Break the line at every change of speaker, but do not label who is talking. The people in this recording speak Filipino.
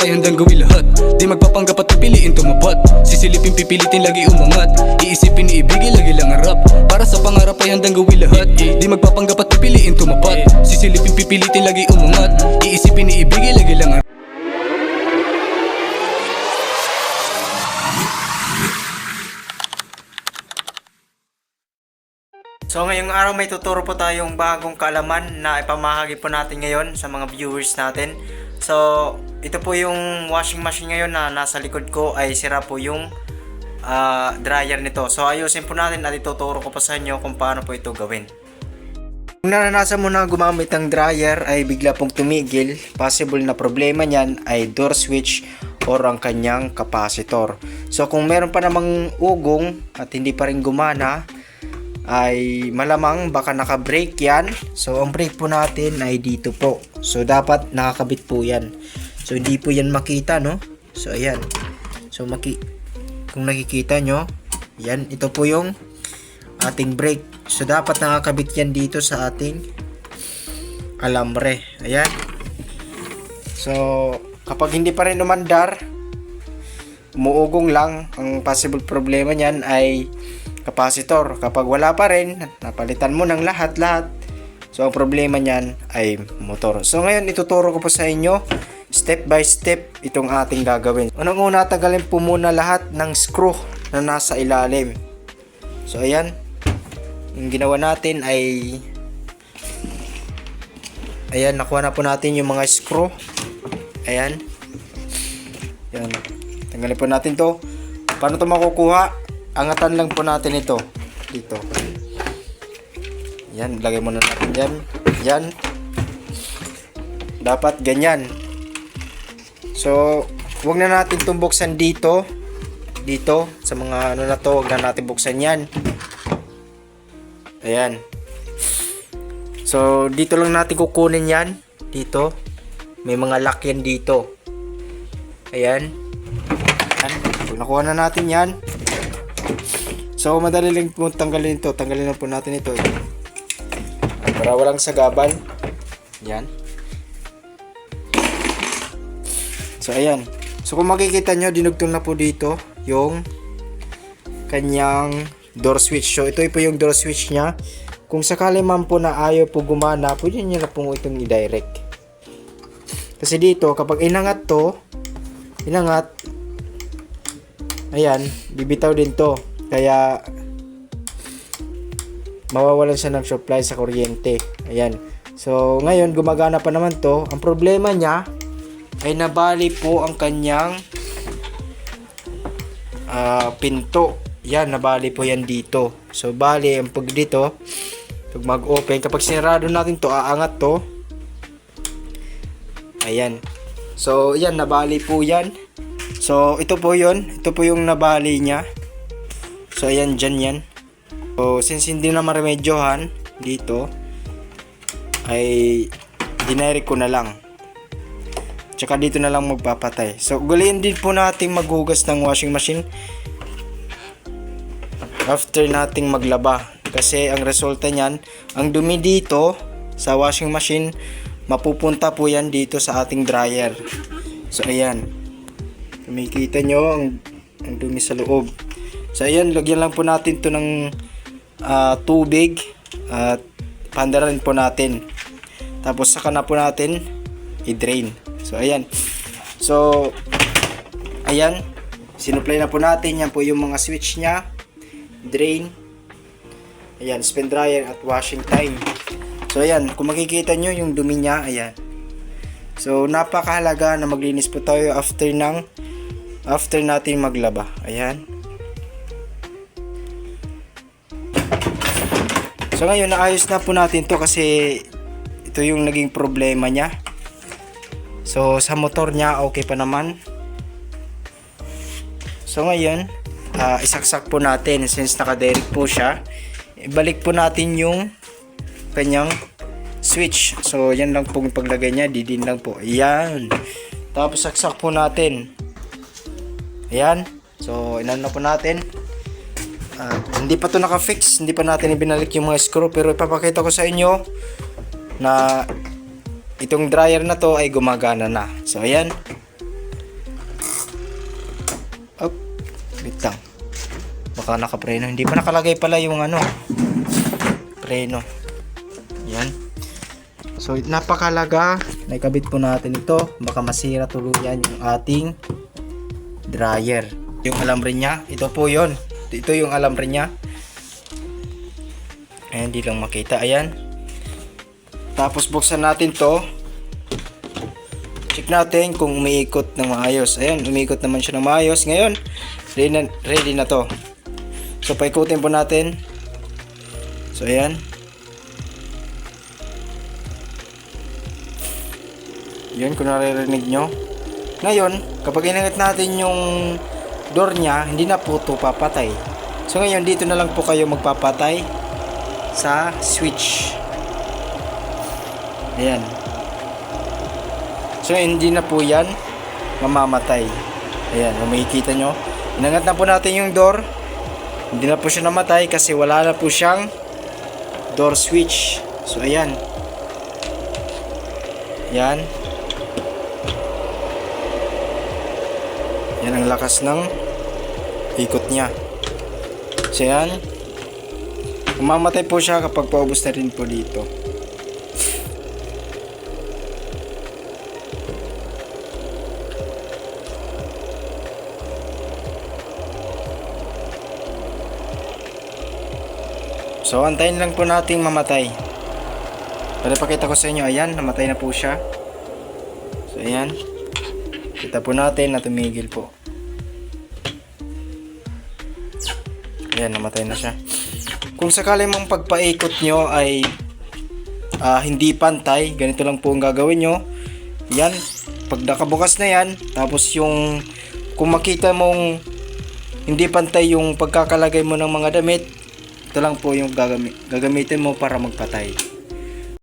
pangarap ay handang gawin lahat. Di magpapanggap at pipiliin tumapat. Sisilipin pipilitin lagi umangat. Iisipin iibigin lagi lang harap. Para sa pangarap ay handang gawin lahat. Di magpapanggap at pipiliin tumapat. Sisilipin pipilitin lagi umangat. Iisipin iibigin lagi lang harap.
So ngayong araw may tuturo po tayong bagong kaalaman na ipamahagi po natin ngayon sa mga viewers natin. So ito po yung washing machine ngayon na nasa likod ko ay sira po yung dryer nito. So ayusin po natin at ituturo ko pa sa inyo kung paano po ito gawin. Kung naranasan mo na gumamit ng dryer ay bigla pong tumigil, possible na problema niyan ay door switch or ang kanyang capacitor. So kung meron pa namang ugong at hindi pa rin gumana, ay malamang baka naka-brake yan. So ang brake po natin ay dito po. So dapat nakakabit po yan. So hindi po yan makita, no? So ayan. So kung nakikita nyo, yan, ito po yung ating brake. So dapat nakakabit yan dito sa ating alambre. Ayan. So kapag hindi pa rin umandar, umuugong lang, ang possible problema niyan ay capacitor. Kapag wala pa rin, napalitan mo ng lahat. So ang problema niyan ay motor. So ngayon ituturo ko po sa inyo step by step itong ating gagawin. Unang-una, tagalin po muna lahat ng screw na nasa ilalim. So ayan, yung ginawa natin ay ayan, nakuha na po natin yung mga screw. Ayan. Yan. Tanggalin po natin to. Paano to makukuha? Angatan lang po natin ito dito. Yan, lagay muna natin dyan. Yan. Dapat ganyan. So, huwag na natin itong buksan dito. Dito, sa mga ano na to, huwag na natin buksan yan. Ayan. So, dito lang natin kukunin yan. Dito. May mga lock yan dito. Ayan. Ayan. Pag nakuha na natin yan, so madali lang po tanggalin ito. Tanggalin lang po natin ito. Para walang sagaban. Yan. So ayan. So kung makikita nyo, dinugtong na po dito yung kanyang door switch. So ito po yung door switch nya. Kung sakali man po na ayaw po gumana, pwede nyo na po itong i-direct. Kasi dito, kapag inangat to, ayan, bibitaw din to. Kaya mawawalan siya ng supply sa kuryente. Ayan. So ngayon gumagana pa naman to. Ang problema niya ay nabali po ang kanyang pinto. Yan, nabali po yan dito. So bali ang pag dito, pag mag-open, kapag sinarado natin to, aangat to. Ayan. So yan, nabali po yan. So ito po yun. Ito po yung nabali niya. So ayan, dyan yan. So since hindi na maremedyohan dito, ay dinirect ko na lang. Tsaka dito na lang magpapatay. So gulayin din po natin maghugas ng washing machine after nating maglaba. Kasi ang resulta niyan, ang dumi dito sa washing machine, mapupunta po yan dito sa ating dryer. So ayan, kumikita nyo ang dumi sa loob. So ayan, lagyan lang po natin to ng tubig at pandaran po natin. Tapos saka na po natin i-drain. So ayan. So ayan, sinupply na po natin. Yan po yung mga switch nya. Drain. Ayan, spin dryer at washing time. So ayan, kung makikita nyo yung dumi nya, ayan. So napakahalaga na maglinis po tayo after natin maglaba. Ayan. So ngayon, naayos na po natin to kasi ito yung naging problema niya. So sa motor niya, okay pa naman. So ngayon, isaksak po natin since naka-direct po siya. Ibalik po natin yung kanyang switch. So yan lang po yung paglagay niya, didin lang po. Ayan. Tapos saksak po natin. Ayan. So inan na po natin. Hindi pa to naka-fix, hindi pa natin ibinalik yung mga screw, pero ipapakita ko sa inyo na itong dryer na to ay gumagana na. So ayan. Baka nakapreno. Hindi pa nakalagay pala yung ano, preno. Yan. So napakalaga. Naikabit po natin ito. Baka masira tuluyan yung ating dryer. Yung alambre niya. Ito po yon. Ito yung alambre niya. Ayan, hindi lang makita. Ayan. Tapos buksan natin to. Check natin kung umiikot ng maayos. Ayan, umiikot naman siya ng maayos. Ngayon, ready na to. So, paikutin po natin. So, ayan. Yun, kung naririnig nyo. Ngayon, kapag inangat natin yung door niya, hindi na po ito papatay. So, ngayon, dito na lang po kayo magpapatay sa switch. Ayan. So, hindi na po yan mamamatay. Ayan, kung makikita nyo. Inangat na po natin yung door. Hindi na po siya namatay kasi wala na po siyang door switch. So, ayan. Yan. Yan ang lakas ng ikot niya. So, ayan. Mamamatay po siya kapag paubos na rin po dito. So, antayin lang po nating mamatay. Para pakita ko sa inyo, ayan, namatay na po siya. So, ayan. Kita po natin na tumigil po. Ayan, namatay na siya. Kung sakali mong pagpaikot nyo ay hindi pantay, ganito lang po ang gagawin nyo. Yan, pag nakabukas na yan, tapos yung kung makita mong hindi pantay yung pagkakalagay mo ng mga damit, ito lang po yung gagamitin mo para magpatay.